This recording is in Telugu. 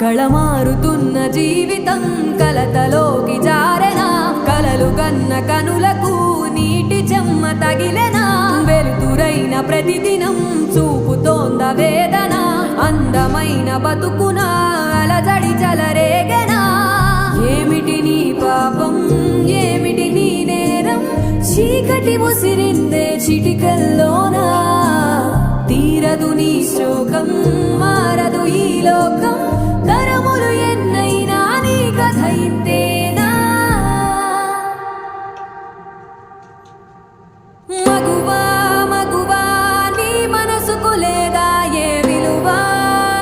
కళమారుతున్న జీవితం కలతలోకి జారెనా కలలు గన్న కనులకు నీటి చెమ్మ తగిలెనా వెలుతురైన ప్రతిదినం చూపుతోంద వేదన అందమైన బతుకున అలజడి చలరేగెనా ఏమిటి నీ పాపం ఏమిటి నీ నేరం చీకటి ముసిరిందే చిటికల్లోనా తీరదు నీ శోకం మారదు ఈ లోకం